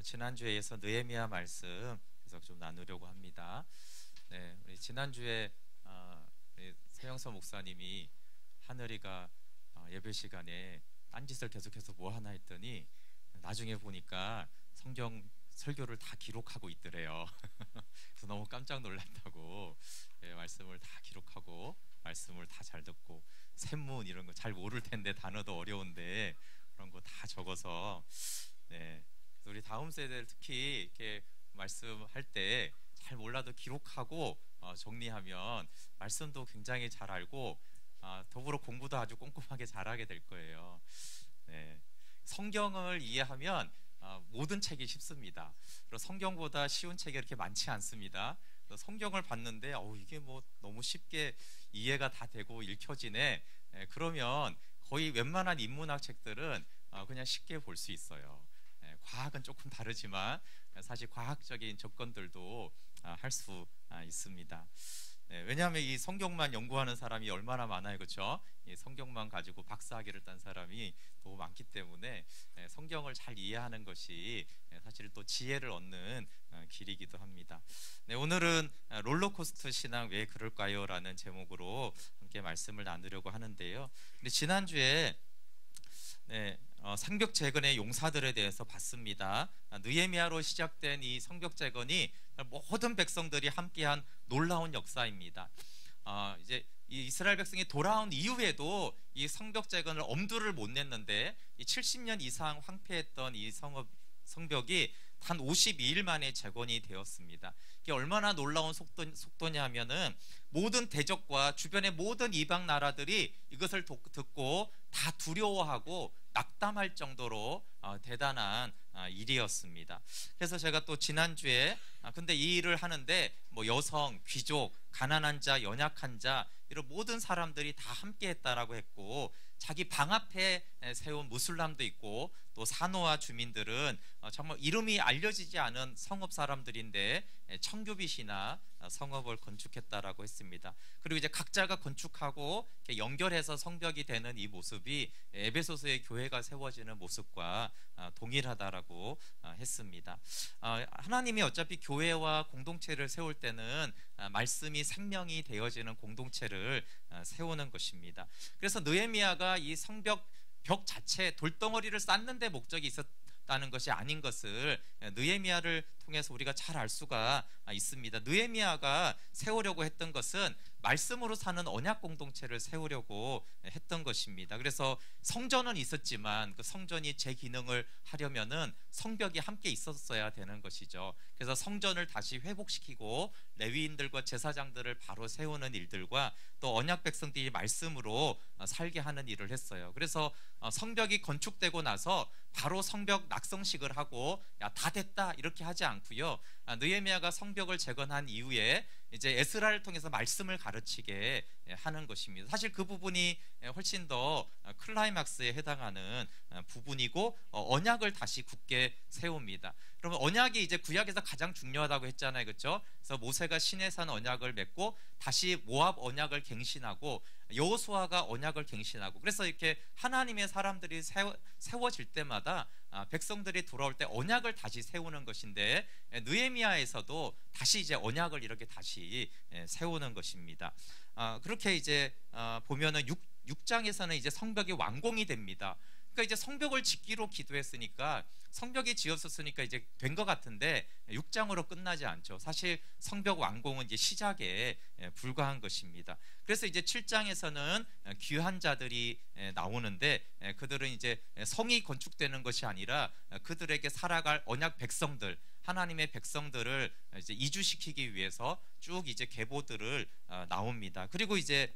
지난주에 이어서 느헤미야 말씀 계속 좀 나누려고 합니다. 네, 우리 지난주에 우리 서영서 목사님이 하늘이가 예배 시간에 딴짓을 계속해서 뭐 하나 했더니 나중에 보니까 성경 설교를 다 기록하고 있더래요. 그래서 너무 깜짝 놀랐다고. 말씀을 다 기록하고 말씀을 다 잘 듣고 샘문 이런 거 잘 모를 텐데 단어도 어려운데 그런 거 다 적어서 네. 우리 다음 세대를 특히 이렇게 말씀할 때 잘 몰라도 기록하고 정리하면 말씀도 굉장히 잘 알고 더불어 공부도 아주 꼼꼼하게 잘하게 될 거예요. 네. 성경을 이해하면 모든 책이 쉽습니다. 그리고 성경보다 쉬운 책이 이렇게 많지 않습니다. 성경을 봤는데 이게 뭐 너무 쉽게 이해가 다 되고 읽혀지네. 그러면 거의 웬만한 인문학 책들은 그냥 쉽게 볼 수 있어요. 과학은 조금 다르지만 사실 과학적인 접근들도 할 수 있습니다. 왜냐하면 이 성경만 연구하는 사람이 얼마나 많아요, 그렇죠? 이 성경만 가지고 박사학위를 딴 사람이 너무 많기 때문에 성경을 잘 이해하는 것이 사실 또 지혜를 얻는 길이기도 합니다. 오늘은 롤러코스터 신앙 왜 그럴까요? 라는 제목으로 함께 말씀을 나누려고 하는데요. 근데 지난주에 성벽 재건의 용사들에 대해서 봤습니다. 느헤미야로 시작된 이 성벽 재건이 모든 백성들이 함께한 놀라운 역사입니다. 이제 이 이스라엘 백성이 돌아온 이후에도 이 성벽 재건을 엄두를 못 냈는데 이 70년 이상 황폐했던 이 성벽이 단 52일 만에 재건이 되었습니다. 이게 얼마나 놀라운 속도냐면은 모든 대적과 주변의 모든 이방 나라들이 이것을 듣고 다 두려워하고 낙담할 정도로 대단한 일이었습니다. 그래서 제가 또 지난주에 근데 이 일을 하는데 뭐 여성, 귀족, 가난한 자, 연약한 자 이런 모든 사람들이 다 함께 했다라고 했고 자기 방 앞에 세운 무슬람도 있고 또 사노아 주민들은 정말 이름이 알려지지 않은 성읍 사람들인데 청규빗이나 성읍을 건축했다라고 했습니다. 그리고 이제 각자가 건축하고 연결해서 성벽이 되는 이 모습이 에베소서의 교회가 세워지는 모습과 동일하다라고 했습니다. 하나님이 어차피 교회와 공동체를 세울 때는 말씀이 생명이 되어지는 공동체를 세우는 것입니다. 그래서 느헤미야가 이 성벽 벽 자체에 돌덩어리를 쌓는 데 목적이 있었다는 것이 아닌 것을 느헤미야를 통해서 우리가 잘 알 수가 있습니다. 느헤미야가 세우려고 했던 것은 말씀으로 사는 언약 공동체를 세우려고 했던 것입니다. 그래서 성전은 있었지만 그 성전이 제 기능을 하려면은 성벽이 함께 있었어야 되는 것이죠. 그래서 성전을 다시 회복시키고 레위인들과 제사장들을 바로 세우는 일들과 또 언약 백성들이 말씀으로 살게 하는 일을 했어요. 그래서 성벽이 건축되고 나서 바로 성벽 낙성식을 하고 야, 다 됐다 이렇게 하지 않고요. 느헤미야가 성벽을 재건한 이후에 이제 에스라를 통해서 말씀을 가르치게 하는 것입니다. 사실 그 부분이 훨씬 더 클라이막스에 해당하는 부분이고 언약을 다시 굳게 세웁니다. 그러면 언약이 이제 구약에서 가장 중요하다고 했잖아요, 그렇죠? 그래서 모세가 시내산 언약을 맺고 다시 모압 언약을 갱신하고 여호수아가 언약을 갱신하고 그래서 이렇게 하나님의 사람들이 세워질 때마다 백성들이 돌아올 때 언약을 다시 세우는 것인데 느헤미야에서도 다시 이제 언약을 이렇게 다시 세우는 것입니다. 그렇게 이제 보면은 6장에서는 이제 성벽이 완공이 됩니다. 그러니까 이제 성벽을 짓기로 기도했으니까 성벽이 지었었으니까 이제 된 것 같은데 6장으로 끝나지 않죠. 사실 성벽 완공은 이제 시작에 불과한 것입니다. 그래서 이제 7장에서는 귀한 자들이 나오는데 그들은 이제 성이 건축되는 것이 아니라 그들에게 살아갈 언약 백성들 하나님의 백성들을 이제 이주시키기 위해서 쭉 이제 계보들을 나옵니다. 그리고 이제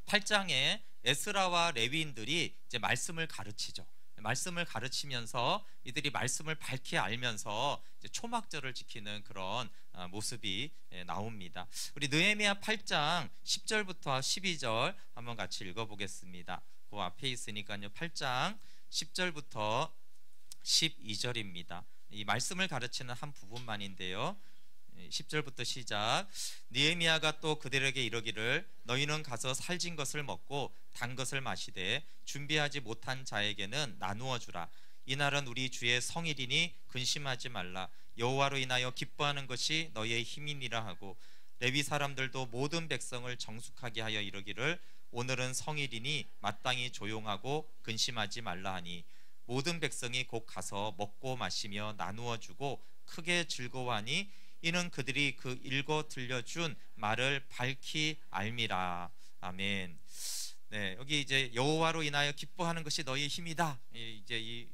8장에 에스라와 레위인들이 이제 말씀을 가르치죠. 말씀을 가르치면서 이들이 말씀을 밝히 알면서 이제 초막절을 지키는 그런 모습이 나옵니다. 우리 느헤미야 8장 10절부터 12절 한번 같이 읽어보겠습니다. 그 앞에 있으니까요. 8장 10절부터 12절입니다. 이 말씀을 가르치는 한 부분만인데요. 10절부터 시작. 느헤미야가 또 그들에게 이르기를 너희는 가서 살진 것을 먹고 단 것을 마시되 준비하지 못한 자에게는 나누어 주라. 이날은 우리 주의 성일이니 근심하지 말라. 여호와로 인하여 기뻐하는 것이 너희의 힘이니라 하고, 레위 사람들도 모든 백성을 정숙하게 하여 이르기를 오늘은 성일이니 마땅히 조용하고 근심하지 말라 하니, 모든 백성이 곧 가서 먹고 마시며 나누어 주고 크게 즐거워하니 이는 그들이 그 읽어 들려준 말을 밝히 알미라. 아멘. 네, 여기 이제 여호와로 인하여 기뻐하는 것이 너희의 힘이다. 이제 이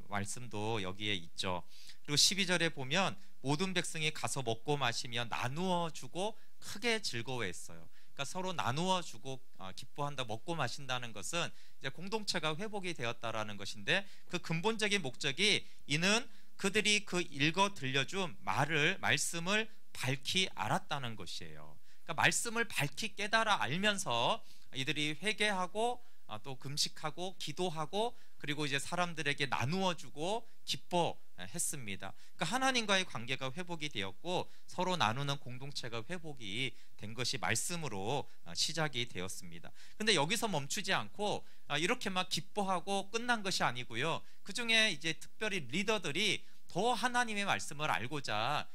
말씀도 여기에 있죠. 그리고 12절에 보면 모든 백성이 가서 먹고 마시며 나누어 주고 크게 즐거워했어요. 그러니까 서로 나누어 주고 기뻐한다, 먹고 마신다는 것은 이제 공동체가 회복이 되었다라는 것인데, 그 근본적인 목적이 이는 그들이 그 읽어 들려준 말씀을 밝히 알았다는 것이에요. 그러니까 말씀을 밝히 깨달아 알면서 이들이 회개하고 또 금식하고 기도하고 그리고 이제 사람들에게 나누어 주고 기뻐했습니다. 그러니까 하나님과의 관계가 회복이 되었고 서로 나누는 공동체가 회복이 된 것이 말씀으로 시작이 되었습니다. 근데 여기서 멈추지 않고 이렇게 막 기뻐하고 끝난 것이 아니고요. 그 중에 이제 특별히 리더들이 더 하나님의 말씀을 알고자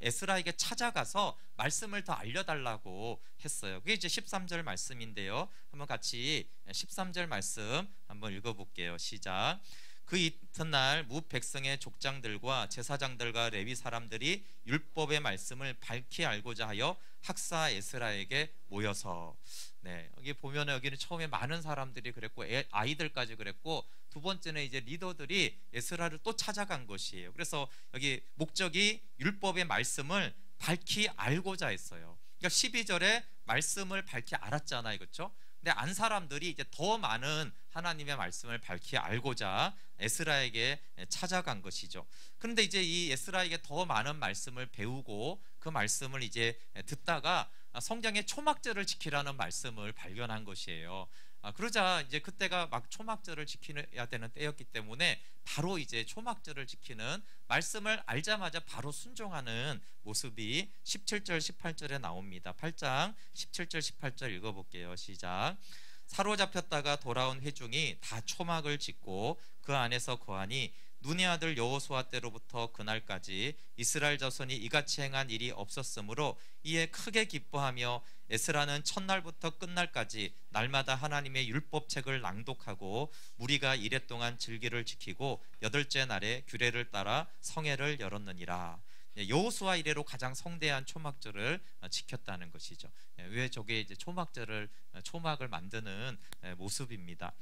에스라에게 찾아가서 말씀을 더 알려달라고 했어요. 그게 이제 13절 말씀인데요. 한번 같이 13절 말씀 한번 읽어볼게요. 시작. 그 이튿날 무 백성의 족장들과 제사장들과 레위 사람들이 율법의 말씀을 밝히 알고자 하여 학사 에스라에게 모여서, 네, 여기 보면은 여기는 처음에 많은 사람들이 그랬고 아이들까지 그랬고, 두 번째는 이제 리더들이 에스라를 또 찾아간 것이에요. 그래서 여기 목적이 율법의 말씀을 밝히 알고자 했어요. 그러니까 12절에 말씀을 밝히 알았잖아요, 그렇죠? 근데 안 사람들이 이제 더 많은 하나님의 말씀을 밝히 알고자 에스라에게 찾아간 것이죠. 그런데 이제 이 에스라에게 더 많은 말씀을 배우고 그 말씀을 이제 듣다가 성경의 초막절을 지키라는 말씀을 발견한 것이에요. 그러자 이제 그때가 막 초막절을 지켜야 되는 때였기 때문에 바로 이제 초막절을 지키는 말씀을 알자마자 바로 순종하는 모습이 17절 18절에 나옵니다. 8장 17절 18절 읽어볼게요. 시작. 사로잡혔다가 돌아온 회중이 다 초막을 짓고 그 안에서 거하니 눈의 아들 여호수아 때로부터 그날까지 이스라엘 자손이 이같이 행한 일이 없었으므로 이에 크게 기뻐하며 에스라는 첫날부터 끝날까지 날마다 하나님의 율법책을 낭독하고 무리가 이레 동안 질기를 지키고 여덟째 날에 규례를 따라 성회를 열었느니라. 여호수아 이래로 가장 성대한 초막절을 지켰다는 것이죠. 왜 저게 이제 초막을 만드는 모습입니다.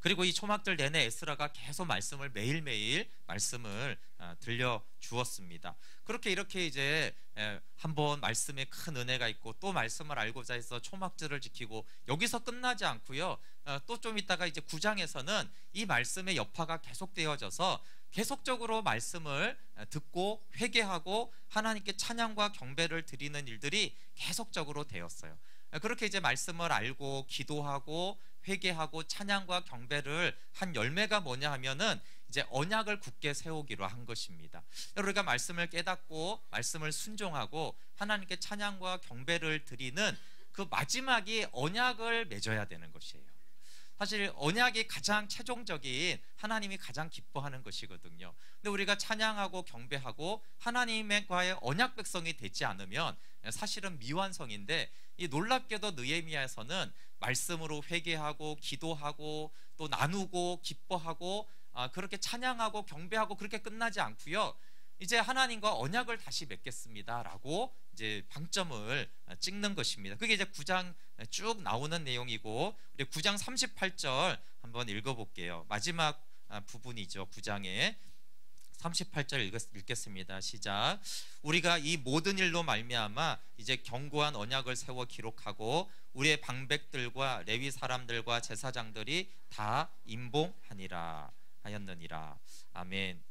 그리고 이 초막절 내내 에스라가 계속 말씀을 매일매일 말씀을 들려 주었습니다. 그렇게 이렇게 이제 한번 말씀에 큰 은혜가 있고 또 말씀을 알고자 해서 초막절을 지키고 여기서 끝나지 않고요. 또 좀 있다가 이제 9장에서는 이 말씀의 여파가 계속되어져서 계속적으로 말씀을 듣고 회개하고 하나님께 찬양과 경배를 드리는 일들이 계속적으로 되었어요. 그렇게 이제 말씀을 알고 기도하고 회개하고 찬양과 경배를 한 열매가 뭐냐 하면은 이제 언약을 굳게 세우기로 한 것입니다. 우리가 말씀을 깨닫고 말씀을 순종하고 하나님께 찬양과 경배를 드리는 그 마지막이 언약을 맺어야 되는 것이에요. 사실 언약이 가장 최종적인 하나님이 가장 기뻐하는 것이거든요. 근데 우리가 찬양하고 경배하고 하나님과의 언약 백성이 되지 않으면 사실은 미완성인데, 이 놀랍게도 느헤미야에서는 말씀으로 회개하고 기도하고 또 나누고 기뻐하고 그렇게 찬양하고 경배하고 그렇게 끝나지 않고요. 이제 하나님과 언약을 다시 맺겠습니다라고 이제 방점을 찍는 것입니다. 그게 이제 9장 쭉 나오는 내용이고, 우리 9장 38절 한번 읽어볼게요. 마지막 부분이죠. 9장에 38절 읽겠습니다. 시작. 우리가 이 모든 일로 말미암아 이제 견고한 언약을 세워 기록하고 우리의 방백들과 레위 사람들과 제사장들이 다 임봉하니라 하였느니라. 아멘.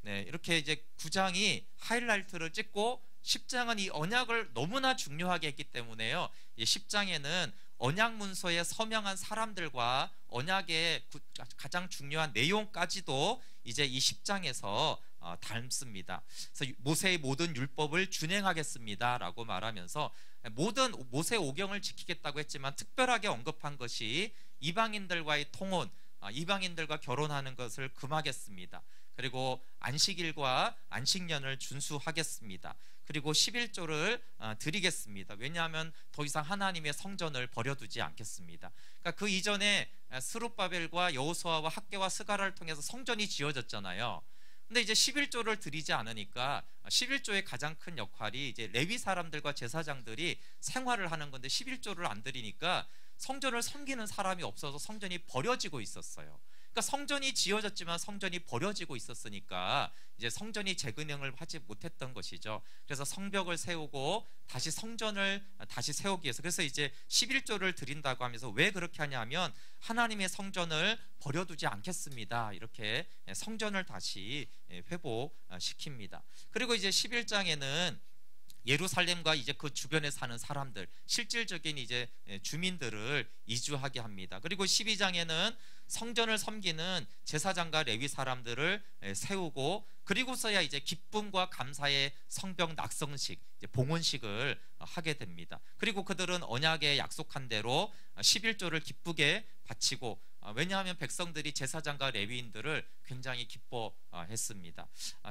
네, 이렇게 이제 9장이 하이라이트를 찍고 10장은 이 언약을 너무나 중요하게 했기 때문에요. 10장에는 언약 문서에 서명한 사람들과 언약의 가장 중요한 내용까지도 이제 이 10장에서 담습니다. 그래서 모세의 모든 율법을 준행하겠습니다라고 말하면서 모든 모세 오경을 지키겠다고 했지만 특별하게 언급한 것이 이방인들과의 통혼, 이방인들과 결혼하는 것을 금하겠습니다. 그리고 안식일과 안식년을 준수하겠습니다. 그리고 11조를 드리겠습니다. 왜냐하면 더 이상 하나님의 성전을 버려두지 않겠습니다. 그러니까 그 이전에 스룹바벨과 여호수아와 학개와 스가랴를 통해서 성전이 지어졌잖아요. 근데 이제 11조를 드리지 않으니까 11조의 가장 큰 역할이 이제 레위 사람들과 제사장들이 생활을 하는 건데 11조를 안 드리니까 성전을 섬기는 사람이 없어서 성전이 버려지고 있었어요. 그러니까 성전이 지어졌지만 성전이 버려지고 있었으니까 이제 성전이 재건을 하지 못했던 것이죠. 그래서 성벽을 세우고 다시 성전을 다시 세우기 위해서, 그래서 이제 11조를 드린다고 하면서 왜 그렇게 하냐면 하나님의 성전을 버려두지 않겠습니다. 이렇게 성전을 다시 회복시킵니다. 그리고 이제 11장에는 예루살렘과 이제 그 주변에 사는 사람들, 실질적인 이제 주민들을 이주하게 합니다. 그리고 12장에는 성전을 섬기는 제사장과 레위 사람들을 세우고, 그리고서야 이제 기쁨과 감사의 성벽 낙성식, 이제 봉헌식을 하게 됩니다. 그리고 그들은 언약에 약속한 대로 11조를 기쁘게 바치고, 왜냐하면 백성들이 제사장과 레위인들을 굉장히 기뻐했습니다.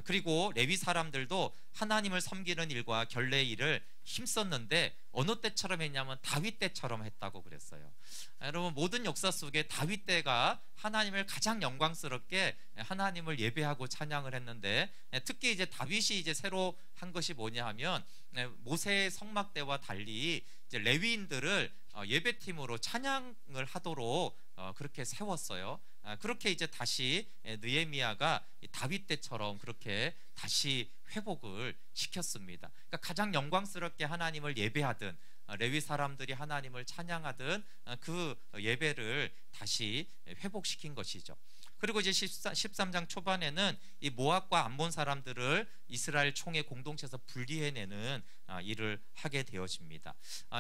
그리고 레위 사람들도 하나님을 섬기는 일과 결례의 일을 힘썼는데 어느 때처럼 했냐면 다윗 때처럼 했다고 그랬어요. 여러분, 모든 역사 속에 다윗 때가 하나님을 가장 영광스럽게 하나님을 예배하고 찬양을 했는데, 특히 이제 다윗이 이제 새로 한 것이 뭐냐 하면 모세의 성막 때와 달리 이제 레위인들을 예배팀으로 찬양을 하도록 그렇게 세웠어요. 그렇게 이제 다시 느헤미야가 다윗 때처럼 그렇게 다시 회복을 시켰습니다. 그러니까 가장 영광스럽게 하나님을 예배하든 레위 사람들이 하나님을 찬양하든 그 예배를 다시 회복시킨 것이죠. 그리고 이제 13장 초반에는 이 모압과 암몬 사람들을 이스라엘 총회 공동체에서 분리해내는 일을 하게 되어집니다.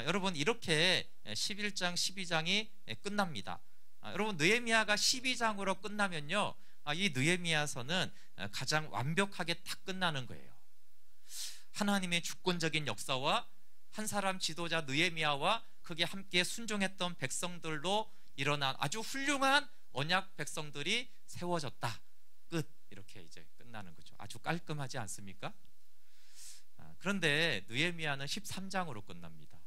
여러분, 이렇게 11장 12장이 끝납니다. 여러분, 느헤미야가 12장으로 끝나면요, 이 느헤미야서는 가장 완벽하게 다 끝나는 거예요. 하나님의 주권적인 역사와 한 사람 지도자 느헤미야와 그게 함께 순종했던 백성들로 일어난 아주 훌륭한 언약 백성들이 세워졌다. 끝. 이렇게 이제 끝나는 거죠. 아주 깔끔하지 않습니까? 그런데 느헤미야는 13장으로 끝납니다.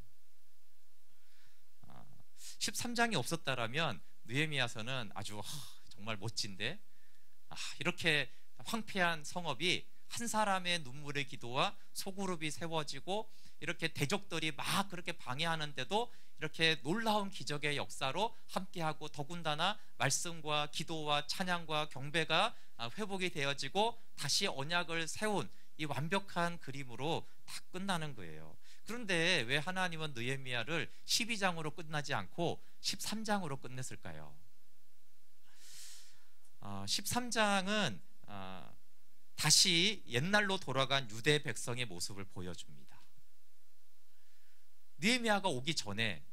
13장이 없었다라면 느헤미야서는 아주 정말 멋진데, 이렇게 황폐한 성읍이 한 사람의 눈물의 기도와 소그룹이 세워지고 이렇게 대적들이 막 그렇게 방해하는데도 이렇게 놀라운 기적의 역사로 함께하고, 더군다나 말씀과 기도와 찬양과 경배가 회복이 되어지고 다시 언약을 세운 이 완벽한 그림으로 다 끝나는 거예요. 그런데 왜 하나님은 느헤미야를 12장으로 끝나지 않고 13장으로 끝냈을까요? 13장은 다시 옛날로 돌아간 유대 백성의 모습을 보여줍니다. 느헤미야가 오기 전에,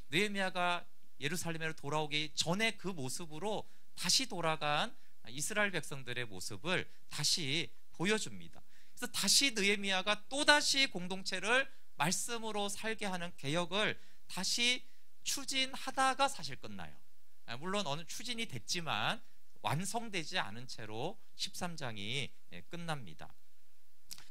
느헤미야가 예루살렘으로 돌아오기 전에 그 모습으로 다시 돌아간 이스라엘 백성들의 모습을 다시 보여줍니다. 그래서 다시 느헤미야가 또다시 공동체를 말씀으로 살게 하는 개혁을 다시 추진하다가 사실 끝나요. 물론 어느 추진이 됐지만 완성되지 않은 채로 13장이 끝납니다.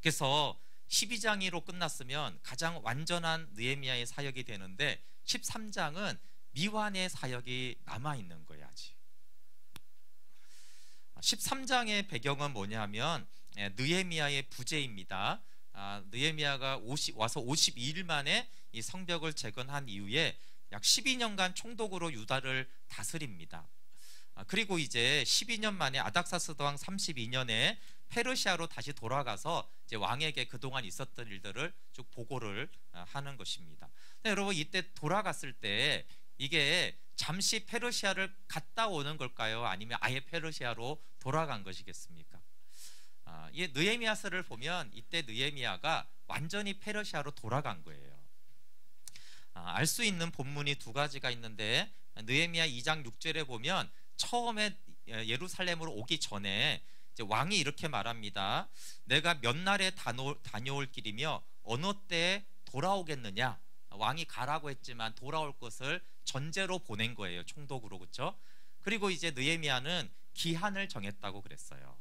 그래서 12장으로 끝났으면 가장 완전한 느헤미야의 사역이 되는데 13장은 미완의 사역이 남아있는 거예요. 아직 13장의 배경은 뭐냐면 느헤미야의 부재입니다. 느헤미야가 와서 52일 만에 이 성벽을 재건한 이후에 약 12년간 총독으로 유다를 다스립니다. 그리고 이제 12년 만에 아닥사스도 왕 32년에 페르시아로 다시 돌아가서 이제 왕에게 그동안 있었던 일들을 쭉 보고를 하는 것입니다. 여러분, 이때 돌아갔을 때 이게 잠시 페르시아를 갔다 오는 걸까요? 아니면 아예 페르시아로 돌아간 것이겠습니까? 이 느헤미야서를 보면 이때 느헤미야가 완전히 페르시아로 돌아간 거예요. 알 수 있는 본문이 두 가지가 있는데, 느헤미야 2장 6절에 보면 처음에 예루살렘으로 오기 전에 이제 왕이 이렇게 말합니다. 내가 몇 날에 다녀올 길이며 어느 때에 돌아오겠느냐. 왕이 가라고 했지만 돌아올 것을 전제로 보낸 거예요. 총독으로. 그렇죠? 그리고 이제 느헤미야는 기한을 정했다고 그랬어요.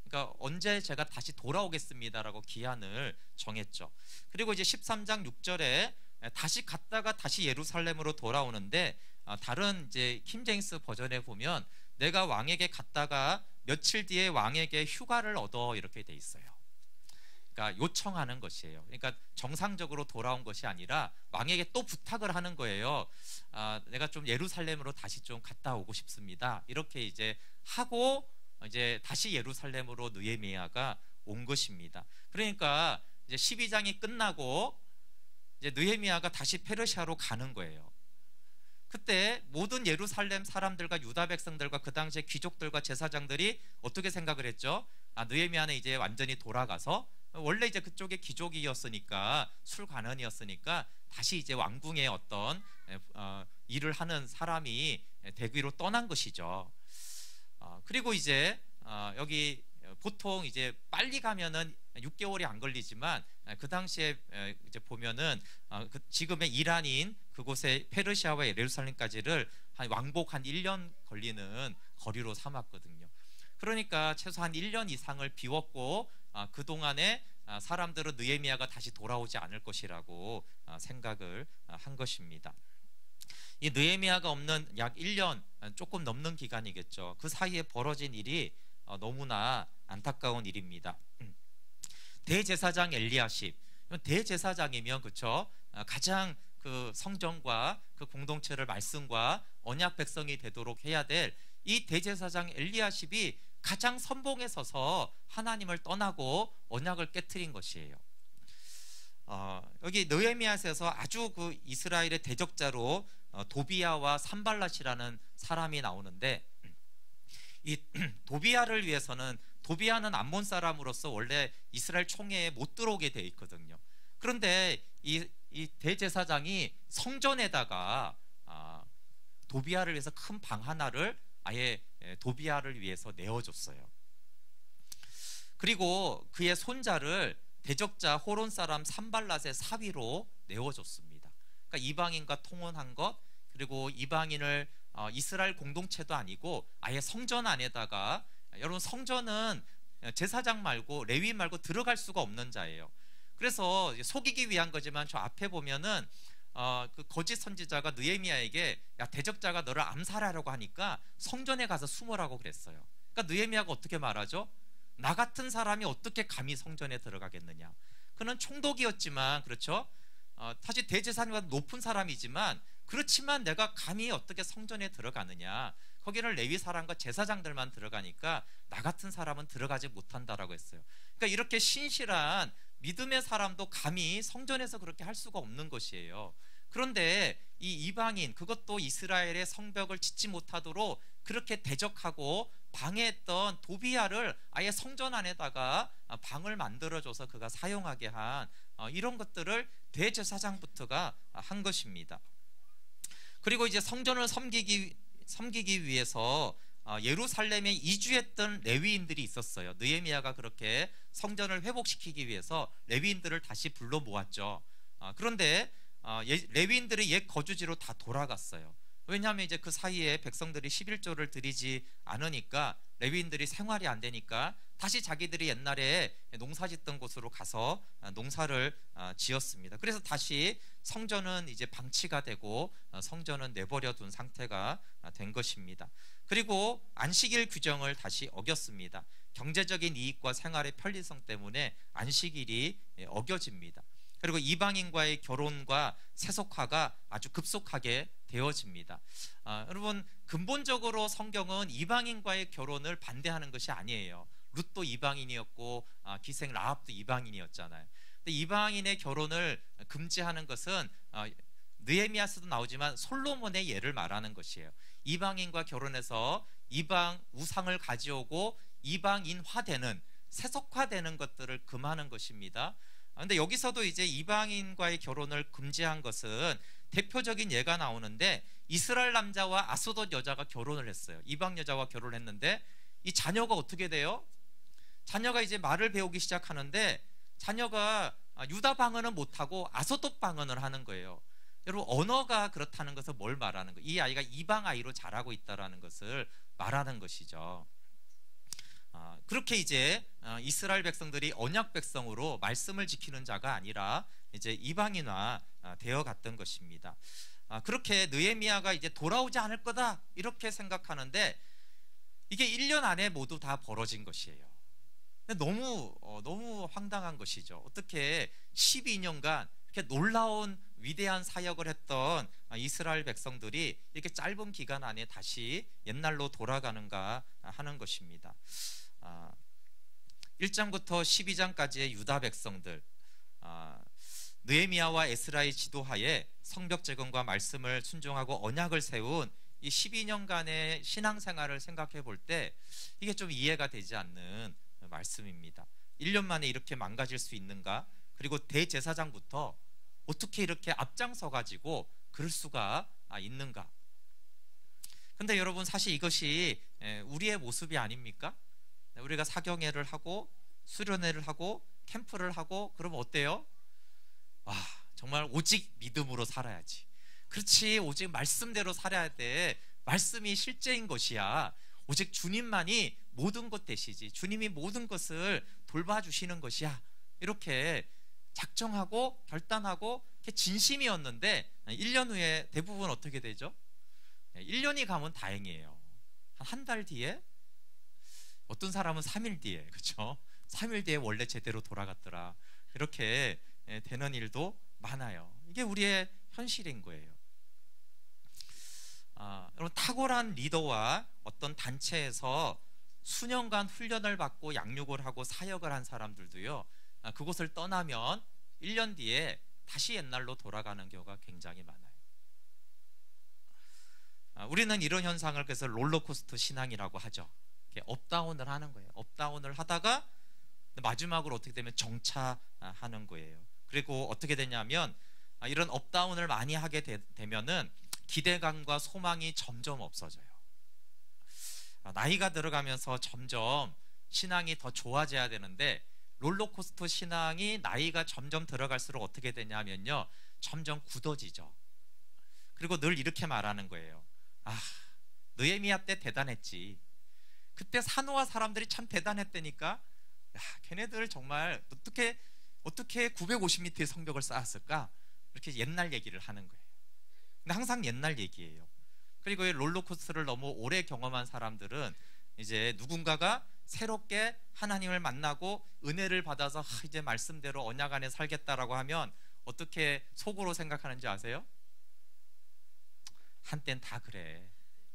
그러니까 언제 제가 다시 돌아오겠습니다라고 기한을 정했죠. 그리고 이제 13장 6절에 다시 갔다가 다시 예루살렘으로 돌아오는데, 다른 이제 킹제임스 버전에 보면 내가 왕에게 갔다가 며칠 뒤에 왕에게 휴가를 얻어, 이렇게 돼 있어요. 그러니까 요청하는 것이에요. 그러니까 정상적으로 돌아온 것이 아니라 왕에게 또 부탁을 하는 거예요. 내가 좀 예루살렘으로 다시 좀 갔다 오고 싶습니다. 이렇게 이제 하고 이제 다시 예루살렘으로 느헤미야가 온 것입니다. 그러니까 이제 12장이 끝나고 이제 느헤미야가 다시 페르시아로 가는 거예요. 그때 모든 예루살렘 사람들과 유다 백성들과 그 당시에 귀족들과 제사장들이 어떻게 생각을 했죠? 느헤미야는 이제 완전히 돌아가서, 원래 이제 그쪽에 귀족이었으니까, 술관원이었으니까 다시 이제 왕궁의 어떤 일을 하는 사람이 되기로 떠난 것이죠. 그리고 이제 여기 보통 이제 빨리 가면은 6개월이 안 걸리지만, 그 당시에 이제 보면은 지금의 이란인 그곳에 페르시아와 예루살렘까지를 왕복 한 1년 걸리는 거리로 삼았거든요. 그러니까 최소한 1년 이상을 비웠고, 그동안에 사람들은 느헤미야가 다시 돌아오지 않을 것이라고 생각을 한 것입니다. 이 느헤미야가 없는 약 1년 조금 넘는 기간이겠죠. 그 사이에 벌어진 일이 너무나 안타까운 일입니다. 대제사장 엘리야십, 대제사장이면 그렇죠, 가장 그 성전과 그 공동체를 말씀과 언약 백성이 되도록 해야 될 이 대제사장 엘리야십이 가장 선봉에 서서 하나님을 떠나고 언약을 깨트린 것이에요. 여기 느헤미야서에서 아주 그 이스라엘의 대적자로 도비야와 산발랏이라는 사람이 나오는데, 이 도비야를 위해서는, 도비야는 암몬 사람으로서 원래 이스라엘 총회에 못 들어오게 돼 있거든요. 그런데 이 대제사장이 성전에다가 도비야를 위해서 큰 방 하나를 아예 도비야를 위해서 내어줬어요. 그리고 그의 손자를 대적자 호론 사람 산발랏의 사위로 내어줬습니다. 그러니까 이방인과 통혼한 것, 그리고 이방인을 이스라엘 공동체도 아니고 아예 성전 안에다가, 여러분 성전은 제사장 말고 레위 말고 들어갈 수가 없는 자예요. 그래서 속이기 위한 거지만 저 앞에 보면은 그 거짓 선지자가 느헤미야에게, 야, 대적자가 너를 암살하려고 하니까 성전에 가서 숨으라고 그랬어요. 그러니까 느헤미야가 어떻게 말하죠? 나 같은 사람이 어떻게 감히 성전에 들어가겠느냐. 그는 총독이었지만, 그렇죠, 사실 대제사장보다 높은 사람이지만, 그렇지만 내가 감히 어떻게 성전에 들어가느냐. 거기는 레위 사람과 제사장들만 들어가니까 나 같은 사람은 들어가지 못한다라고 했어요. 그러니까 이렇게 신실한 믿음의 사람도 감히 성전에서 그렇게 할 수가 없는 것이에요. 그런데 이 이방인, 그것도 이스라엘의 성벽을 짓지 못하도록 그렇게 대적하고 방해했던 도비야를 아예 성전 안에다가 방을 만들어줘서 그가 사용하게 한 이런 것들을 대제사장부터가 한 것입니다. 그리고 이제 성전을 섬기기 위해서 예루살렘에 이주했던 레위인들이 있었어요. 느헤미야가 그렇게 성전을 회복시키기 위해서 레위인들을 다시 불러 모았죠. 그런데 레위인들이 옛 거주지로 다 돌아갔어요. 왜냐하면 이제 그 사이에 백성들이 11조를 드리지 않으니까, 레위인들이 생활이 안 되니까 다시 자기들이 옛날에 농사짓던 곳으로 가서 농사를 지었습니다. 그래서 다시 성전은 이제 방치가 되고 성전은 내버려 둔 상태가 된 것입니다. 그리고 안식일 규정을 다시 어겼습니다. 경제적인 이익과 생활의 편리성 때문에 안식일이 어겨집니다. 그리고 이방인과의 결혼과 세속화가 아주 급속하게 되어집니다. 여러분, 근본적으로 성경은 이방인과의 결혼을 반대하는 것이 아니에요. 룻도 이방인이었고 기생 라합도 이방인이었잖아요. 근데 이방인의 결혼을 금지하는 것은 느헤미야서도 나오지만 솔로몬의 예를 말하는 것이에요. 이방인과 결혼해서 이방 우상을 가져오고 이방인화되는, 세속화되는 것들을 금하는 것입니다. 근데 여기서도 이제 이방인과의 결혼을 금지한 것은 대표적인 예가 나오는데, 이스라엘 남자와 아스돗 여자가 결혼을 했어요. 이방 여자와 결혼을 했는데 이 자녀가 어떻게 돼요? 자녀가 이제 말을 배우기 시작하는데, 자녀가 유다 방언은 못하고 아스돗 방언을 하는 거예요. 여러분, 언어가 그렇다는 것은 뭘 말하는 거예요? 이 아이가 이방 아이로 자라고 있다라는 것을 말하는 것이죠. 그렇게 이제 이스라엘 백성들이 언약 백성으로 말씀을 지키는 자가 아니라 이제 이방인화 되어 갔던 것입니다. 그렇게 느헤미야가 이제 돌아오지 않을 거다 이렇게 생각하는데 이게 1년 안에 모두 다 벌어진 것이에요. 너무 황당한 것이죠. 어떻게 12년간 이렇게 놀라운 위대한 사역을 했던 이스라엘 백성들이 이렇게 짧은 기간 안에 다시 옛날로 돌아가는가 하는 것입니다. 1장부터 12장까지의 유다 백성들, 느헤미야와 에스라의 지도하에 성벽 재건과 말씀을 순종하고 언약을 세운 이 12년간의 신앙생활을 생각해 볼 때 이게 좀 이해가 되지 않는 말씀입니다. 1년 만에 이렇게 망가질 수 있는가? 그리고 대제사장부터 어떻게 이렇게 앞장서 가지고 그럴 수가 있는가? 근데 여러분, 사실 이것이 우리의 모습이 아닙니까? 우리가 사경회를 하고 수련회를 하고 캠프를 하고 그러면 어때요? 와, 정말 오직 믿음으로 살아야지. 그렇지, 오직 말씀대로 살아야 돼. 말씀이 실제인 것이야. 오직 주님만이 모든 것 되시지. 주님이 모든 것을 돌봐주시는 것이야. 이렇게 작정하고 결단하고 이렇게 진심이었는데 1년 후에 대부분 어떻게 되죠? 1년이 가면 다행이에요. 한 달 뒤에, 어떤 사람은 3일 뒤에, 그렇죠? 3일 뒤에 원래 제대로 돌아갔더라. 이렇게 되는 일도 많아요. 이게 우리의 현실인 거예요. 여러분, 탁월한 리더와 어떤 단체에서 수년간 훈련을 받고 양육을 하고 사역을 한 사람들도요, 그곳을 떠나면 1년 뒤에 다시 옛날로 돌아가는 경우가 굉장히 많아요. 우리는 이런 현상을 그래서 롤러코스터 신앙이라고 하죠. 업다운을 하는 거예요. 업다운을 하다가 마지막으로 어떻게 되면 정차하는 거예요. 그리고 어떻게 되냐면 이런 업다운을 많이 하게 되면은 기대감과 소망이 점점 없어져요. 나이가 들어가면서 점점 신앙이 더 좋아져야 되는데 롤러코스터 신앙이 나이가 점점 들어갈수록 어떻게 되냐면요, 점점 굳어지죠. 그리고 늘 이렇게 말하는 거예요. 느헤미야 때 대단했지. 그때 산호와 사람들이 참 대단했다니까. 걔네들 정말 어떻게 950m의 성벽을 쌓았을까? 이렇게 옛날 얘기를 하는 거예요. 근데 항상 옛날 얘기예요. 그리고 이 롤러코스터를 너무 오래 경험한 사람들은 이제 누군가가 새롭게 하나님을 만나고 은혜를 받아서 이제 말씀대로 언약 안에 살겠다라고 하면 어떻게 속으로 생각하는지 아세요? 한땐 다 그래.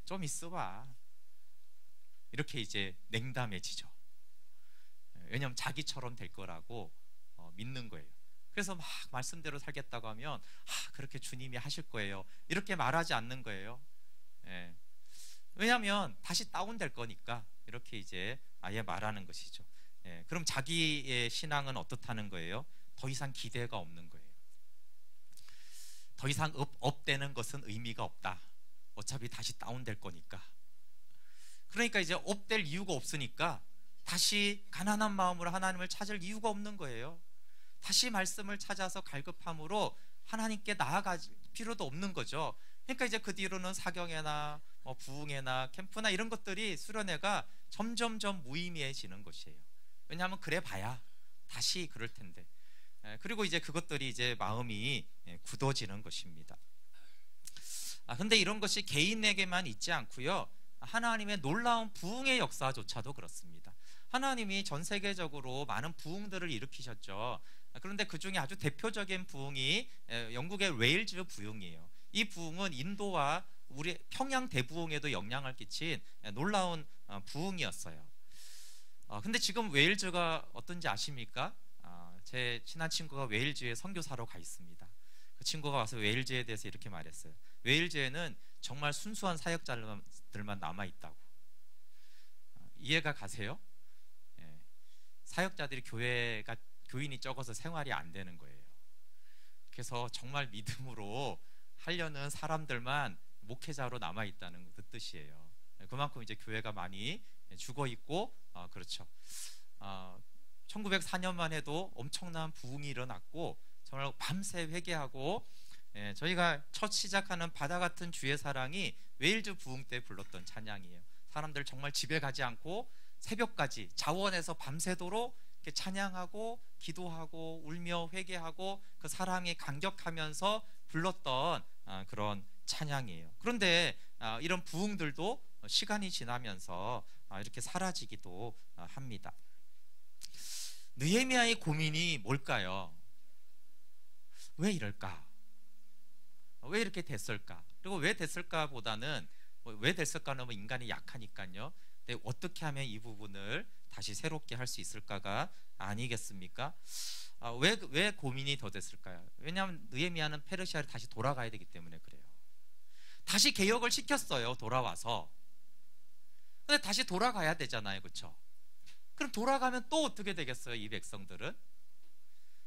좀 있어봐. 이렇게 이제 냉담해지죠. 왜냐하면 자기처럼 될 거라고 믿는 거예요. 그래서 막 말씀대로 살겠다고 하면 그렇게 주님이 하실 거예요. 이렇게 말하지 않는 거예요. 왜냐하면 다시 다운될 거니까 이렇게 이제 아예 말하는 것이죠. 그럼 자기의 신앙은 어떻다는 거예요? 더 이상 기대가 없는 거예요. 더 이상 업되는 것은 의미가 없다. 어차피 다시 다운될 거니까. 그러니까 이제 업될 이유가 없으니까 다시 가난한 마음으로 하나님을 찾을 이유가 없는 거예요. 다시 말씀을 찾아서 갈급함으로 하나님께 나아갈 필요도 없는 거죠. 그러니까 이제 그 뒤로는 사경회나 부흥회나 캠프나 이런 것들이, 수련회가 점점점 무의미해지는 것이에요. 왜냐하면 그래 봐야 다시 그럴 텐데. 그리고 이제 그것들이 이제 마음이 굳어지는 것입니다. 근데 이런 것이 개인에게만 있지 않고요, 하나님의 놀라운 부흥의 역사조차도 그렇습니다. 하나님이 전 세계적으로 많은 부흥들을 일으키셨죠. 그런데 그 중에 아주 대표적인 부흥이 영국의 웨일즈 부흥이에요. 이 부흥은 인도와 우리 평양 대부흥에도 영향을 끼친 놀라운 부흥이었어요. 근데 지금 웨일즈가 어떤지 아십니까? 제 친한 친구가 웨일즈에 선교사로 가 있습니다. 그 친구가 와서 웨일즈에 대해서 이렇게 말했어요. 웨일즈에는 정말 순수한 사역자들만 남아있다고. 이해가 가세요? 사역자들이 교인이 적어서 생활이 안 되는 거예요. 그래서 정말 믿음으로 하려는 사람들만 목회자로 남아있다는 그 뜻이에요. 그만큼 이제 교회가 많이 죽어있고, 그렇죠. 1904년만 해도 엄청난 부흥이 일어났고, 정말 밤새 회개하고 저희가 첫 시작하는 바다 같은 주의 사랑이 웨일즈 부흥 때 불렀던 찬양이에요. 사람들 정말 집에 가지 않고 새벽까지 자원해서 밤새도록 이렇게 찬양하고 기도하고 울며 회개하고 그 사랑에 감격하면서 불렀던 그런 찬양이에요. 그런데 이런 부흥들도 시간이 지나면서 이렇게 사라지기도 합니다. 느헤미야의 고민이 뭘까요? 왜 이럴까? 왜 이렇게 됐을까? 그리고 왜 됐을까 보다는 왜 됐을까는 뭐 인간이 약하니까요. 근데 어떻게 하면 이 부분을 다시 새롭게 할 수 있을까가 아니겠습니까? 왜 고민이 더 됐을까요? 왜냐하면 느헤미야는 페르시아를 다시 돌아가야 되기 때문에 그래요. 다시 개혁을 시켰어요. 돌아와서. 근데 다시 돌아가야 되잖아요. 그렇죠? 그럼 돌아가면 또 어떻게 되겠어요? 이 백성들은?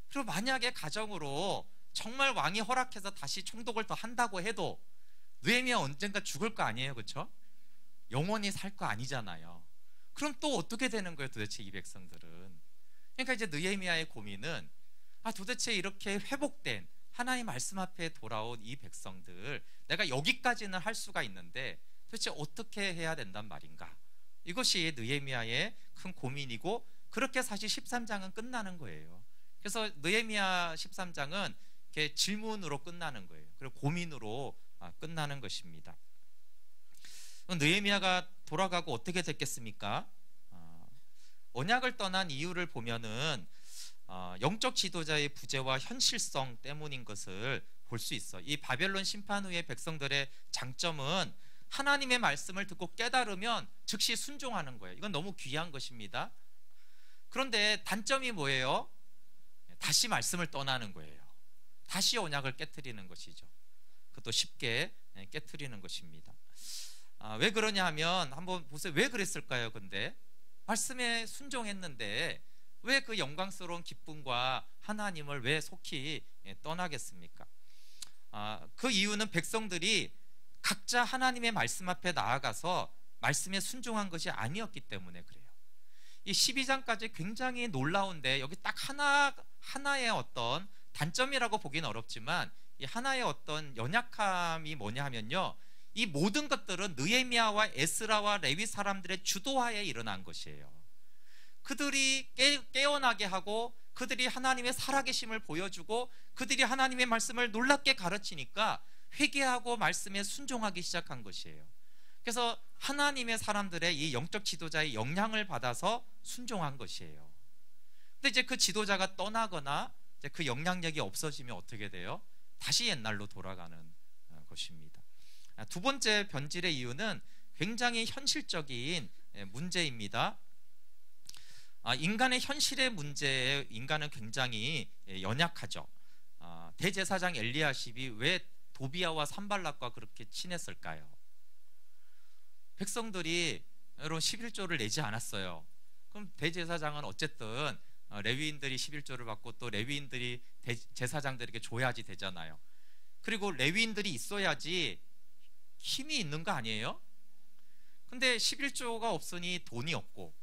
그리고 만약에 가정으로 정말 왕이 허락해서 다시 총독을 더 한다고 해도 느헤미야 언젠가 죽을 거 아니에요. 그렇죠? 영원히 살 거 아니잖아요. 그럼 또 어떻게 되는 거예요? 도대체 이 백성들은? 그러니까 이제 느헤미야의 고민은 도대체 이렇게 회복된 하나님 말씀 앞에 돌아온 이 백성들, 내가 여기까지는 할 수가 있는데 도대체 어떻게 해야 된단 말인가? 이것이 느헤미야의 큰 고민이고, 그렇게 사실 13장은 끝나는 거예요. 그래서 느헤미야 13장은 이렇게 질문으로 끝나는 거예요. 그리고 고민으로 끝나는 것입니다. 느헤미야가 돌아가고 어떻게 됐겠습니까? 언약을 떠난 이유를 보면은 영적 지도자의 부재와 현실성 때문인 것을 볼 수 있어. 이 바벨론 심판 후의 백성들의 장점은 하나님의 말씀을 듣고 깨달으면 즉시 순종하는 거예요. 이건 너무 귀한 것입니다. 그런데 단점이 뭐예요? 다시 말씀을 떠나는 거예요. 다시 언약을 깨트리는 것이죠. 그것도 쉽게 깨트리는 것입니다. 왜 그러냐 하면 한번 보세요. 왜 그랬을까요? 근데 말씀에 순종했는데 왜 그 영광스러운 기쁨과 하나님을 왜 속히 떠나겠습니까? 그 이유는 백성들이 각자 하나님의 말씀 앞에 나아가서 말씀에 순종한 것이 아니었기 때문에 그래요. 이 12장까지 굉장히 놀라운데, 여기 딱 하나의 어떤 단점이라고 보기는 어렵지만 이 하나의 어떤 연약함이 뭐냐 하면요, 이 모든 것들은 느헤미야와 에스라와 레위 사람들의 주도하에 일어난 것이에요. 그들이 깨어나게 하고, 그들이 하나님의 살아계심을 보여주고, 그들이 하나님의 말씀을 놀랍게 가르치니까 회개하고 말씀에 순종하기 시작한 것이에요. 그래서 하나님의 사람들의 이 영적 지도자의 영향을 받아서 순종한 것이에요. 근데 이제 그 지도자가 떠나거나 이제 그 영향력이 없어지면 어떻게 돼요? 다시 옛날로 돌아가는 것입니다. 두 번째 변질의 이유는 굉장히 현실적인 문제입니다. 인간의 현실의 문제에 인간은 굉장히 연약하죠. 대제사장 엘리야십이 왜 도비야와 산발락과 그렇게 친했을까요? 백성들이 여러분 11조를 내지 않았어요. 그럼 대제사장은 어쨌든 레위인들이 11조를 받고 또 레위인들이 제사장들에게 줘야지 되잖아요. 그리고 레위인들이 있어야지 힘이 있는 거 아니에요? 근데 11조가 없으니 돈이 없고,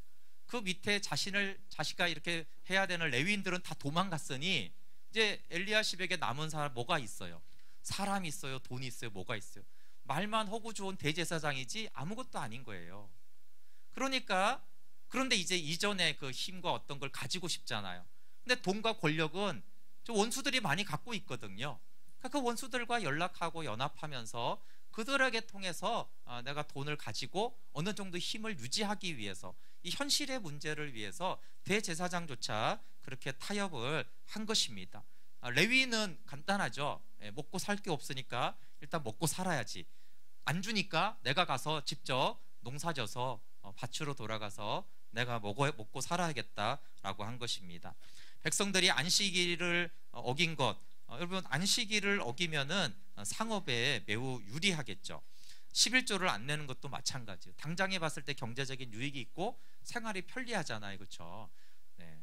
그 밑에 자식과 이렇게 해야 되는 레위인들은 다 도망갔으니 이제 엘리야십에게 남은 사람 뭐가 있어요? 사람이 있어요? 돈이 있어요? 뭐가 있어요? 말만 허구 좋은 대제사장이지 아무것도 아닌 거예요. 그런데 이제 이전에 그 힘과 어떤 걸 가지고 싶잖아요. 근데 돈과 권력은 저 원수들이 많이 갖고 있거든요. 그러니까 그 원수들과 연락하고 연합하면서 그들에게 통해서 내가 돈을 가지고 어느 정도 힘을 유지하기 위해서, 이 현실의 문제를 위해서 대제사장조차 그렇게 타협을 한 것입니다. 레위는 간단하죠. 먹고 살 게 없으니까 일단 먹고 살아야지. 안 주니까 내가 가서 직접 농사져서 밭으로 돌아가서 내가 먹고 살아야겠다라고 한 것입니다. 백성들이 안식일을 어긴 것, 여러분 안식일을 어기면은 상업에 매우 유리하겠죠. 11조를 안 내는 것도 마찬가지예요. 당장에 봤을 때 경제적인 유익이 있고 생활이 편리하잖아요. 그렇죠? 네.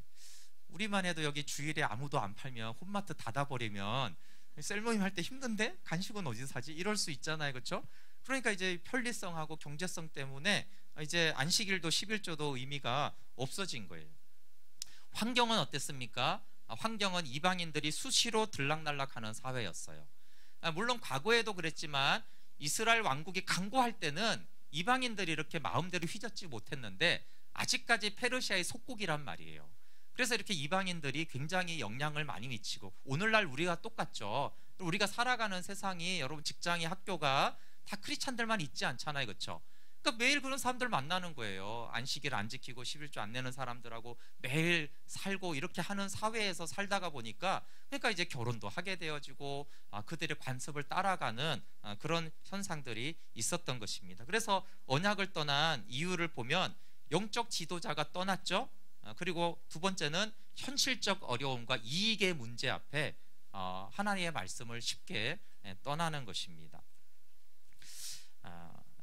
우리만 해도 여기 주일에 아무도 안 팔면 홈마트 닫아버리면 셀모임 할 때 힘든데 간식은 어디서 사지? 이럴 수 있잖아요. 그렇죠? 그러니까 이제 편리성하고 경제성 때문에 이제 안식일도 11조도 의미가 없어진 거예요. 환경은 어땠습니까? 환경은 이방인들이 수시로 들락날락하는 사회였어요. 물론 과거에도 그랬지만 이스라엘 왕국이 강고할 때는 이방인들이 이렇게 마음대로 휘젓지 못했는데 아직까지 페르시아의 속국이란 말이에요. 그래서 이렇게 이방인들이 굉장히 영향을 많이 미치고, 오늘날 우리가 똑같죠. 우리가 살아가는 세상이, 여러분 직장이, 학교가 다 크리스찬들만 있지 않잖아요, 그렇죠? 그러니까 매일 그런 사람들 만나는 거예요. 안식일 안 지키고 11조 안 내는 사람들하고 매일 살고 이렇게 하는 사회에서 살다가 보니까, 그러니까 이제 결혼도 하게 되어지고 그들의 관습을 따라가는 그런 현상들이 있었던 것입니다. 그래서 언약을 떠난 이유를 보면 영적 지도자가 떠났죠. 그리고 두 번째는 현실적 어려움과 이익의 문제 앞에 하나님의 말씀을 쉽게 떠나는 것입니다.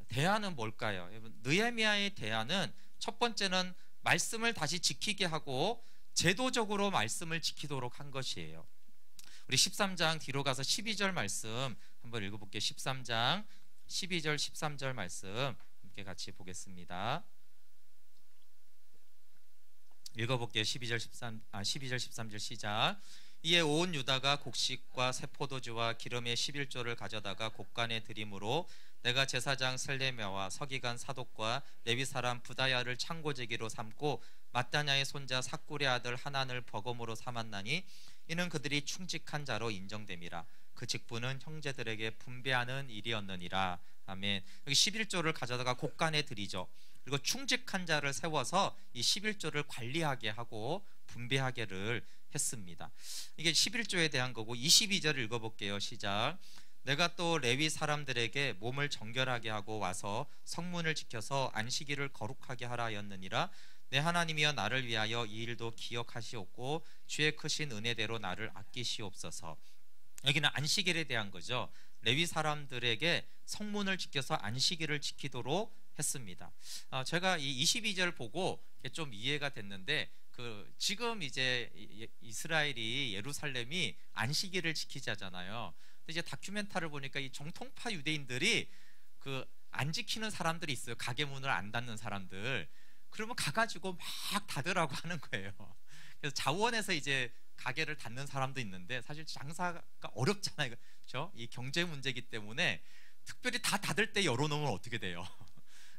대안은 뭘까요? 느헤미야의 대안은 첫 번째는 말씀을 다시 지키게 하고 제도적으로 말씀을 지키도록 한 것이에요. 우리 13장 뒤로 가서 12절 말씀 한번 읽어볼게요. 13장 12절 13절 말씀 함께 같이 보겠습니다. 읽어볼게요. 12절 13절 시작. 이에 온 유다가 곡식과 새 포도주와 기름의 11조를 가져다가 곡간에 드림으로 내가 제사장 슬레미야와 서기관 사독과 레위 사람 부다야를 창고제기로 삼고 마따냐의 손자 삭굴의 아들 하난을 버검으로 삼았나니 이는 그들이 충직한 자로 인정됨이라. 그 직분은 형제들에게 분배하는 일이었느니라. 아멘. 여기 11조를 가져다가 곡간에 드리죠. 그리고 충직한 자를 세워서 이 11조를 관리하게 하고 분배하게를 했습니다. 이게 11조에 대한 거고, 22절 읽어볼게요. 시작. 내가 또 레위 사람들에게 몸을 정결하게 하고 와서 성문을 지켜서 안식일을 거룩하게 하라 하였느니라. 내 하나님이여 나를 위하여 이 일도 기억하시옵고 주의 크신 은혜대로 나를 아끼시옵소서. 여기는 안식일에 대한 거죠. 레위 사람들에게 성문을 지켜서 안식일을 지키도록 했습니다. 제가 이 22절 보고 좀 이해가 됐는데, 지금 이제 이스라엘이, 예루살렘이 안식일을 지키지 하잖아요. 근데 이제 다큐멘터리를 보니까 이 정통파 유대인들이 안 지키는 사람들이 있어요. 가게 문을 안 닫는 사람들. 그러면 가가지고 막 닫으라고 하는 거예요. 그래서 자원에서 이제 가게를 닫는 사람도 있는데, 사실 장사가 어렵잖아요, 그렇죠? 이 경제 문제이기 때문에 특별히 다 닫을 때 열어놓으면 어떻게 돼요?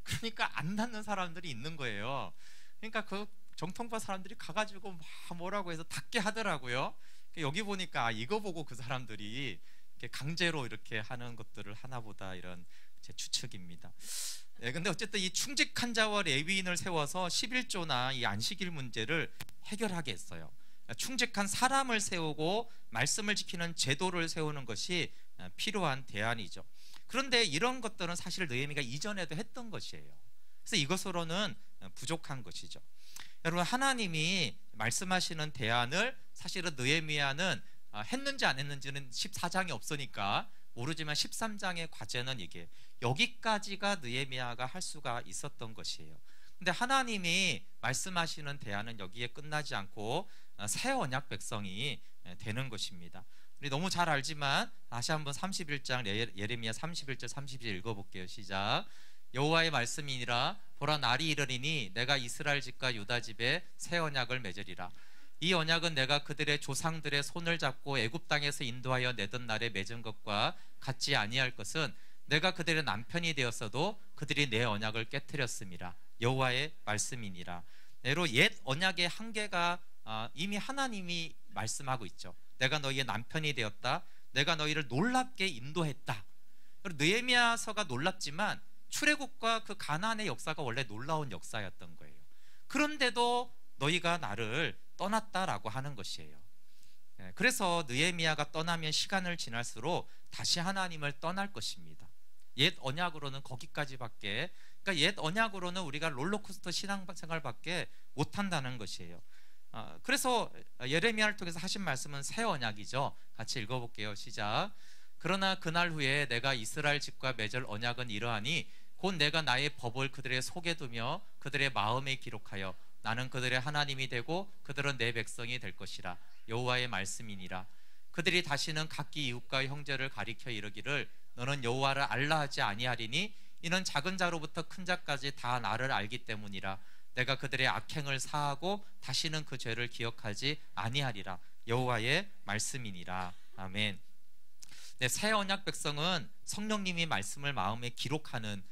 그러니까 안 닫는 사람들이 있는 거예요. 그러니까 그 정통파 사람들이 가가지고 막 뭐라고 해서 닫게 하더라고요. 여기 보니까 이거 보고 그 사람들이 이렇게 강제로 이렇게 하는 것들을 하나보다, 이런 제 추측입니다. 근데 어쨌든 이 충직한 자와 레위인을 세워서 11조나 이 안식일 문제를 해결하게 했어요. 충직한 사람을 세우고 말씀을 지키는 제도를 세우는 것이 필요한 대안이죠. 그런데 이런 것들은 사실 느헤미야가 이전에도 했던 것이에요. 그래서 이것으로는 부족한 것이죠. 여러분, 하나님이 말씀하시는 대안을 사실은 느헤미야는 했는지 안 했는지는 14장이 없으니까 모르지만 13장의 과제는 이게, 여기까지가 느헤미야가 할 수가 있었던 것이에요. 근데 하나님이 말씀하시는 대안은 여기에 끝나지 않고 새 언약 백성이 되는 것입니다. 우리 너무 잘 알지만 다시 한번 31장 예레미야 31절 32절 읽어볼게요. 시작. 여호와의 말씀이니라. 보라, 날이 이르리니 내가 이스라엘 집과 유다 집에 새 언약을 맺으리라. 이 언약은 내가 그들의 조상들의 손을 잡고 애굽 땅에서 인도하여 내던 날에 맺은 것과 같지 아니할 것은 내가 그들의 남편이 되었어도 그들이 내 언약을 깨뜨렸음이라. 여호와의 말씀이니라. 예로 옛 언약의 한계가 이미 하나님이 말씀하고 있죠. 내가 너희의 남편이 되었다. 내가 너희를 놀랍게 인도했다. 느헤미야서가 놀랍지만 출애굽과 그 가나안의 역사가 원래 놀라운 역사였던 거예요. 그런데도 너희가 나를 떠났다라고 하는 것이에요. 그래서 느헤미야가 떠나면 시간을 지날수록 다시 하나님을 떠날 것입니다. 옛 언약으로는 거기까지밖에, 그러니까 옛 언약으로는 우리가 롤러코스터 신앙생활밖에 못한다는 것이에요. 그래서 예레미야를 통해서 하신 말씀은 새 언약이죠. 같이 읽어볼게요. 시작. 그러나 그날 후에 내가 이스라엘 집과 맺을 언약은 이러하니 곧 내가 나의 법을 그들의 속에 두며 그들의 마음에 기록하여 나는 그들의 하나님이 되고 그들은 내 백성이 될 것이라. 여호와의 말씀이니라. 그들이 다시는 각기 이웃과 형제를 가리켜 이르기를 너는 여호와를 알라 하지 아니하리니 이는 작은 자로부터 큰 자까지 다 나를 알기 때문이라. 내가 그들의 악행을 사하고 다시는 그 죄를 기억하지 아니하리라. 여호와의 말씀이니라. 아멘. 네, 새 언약 백성은 성령님이 말씀을 마음에 기록하는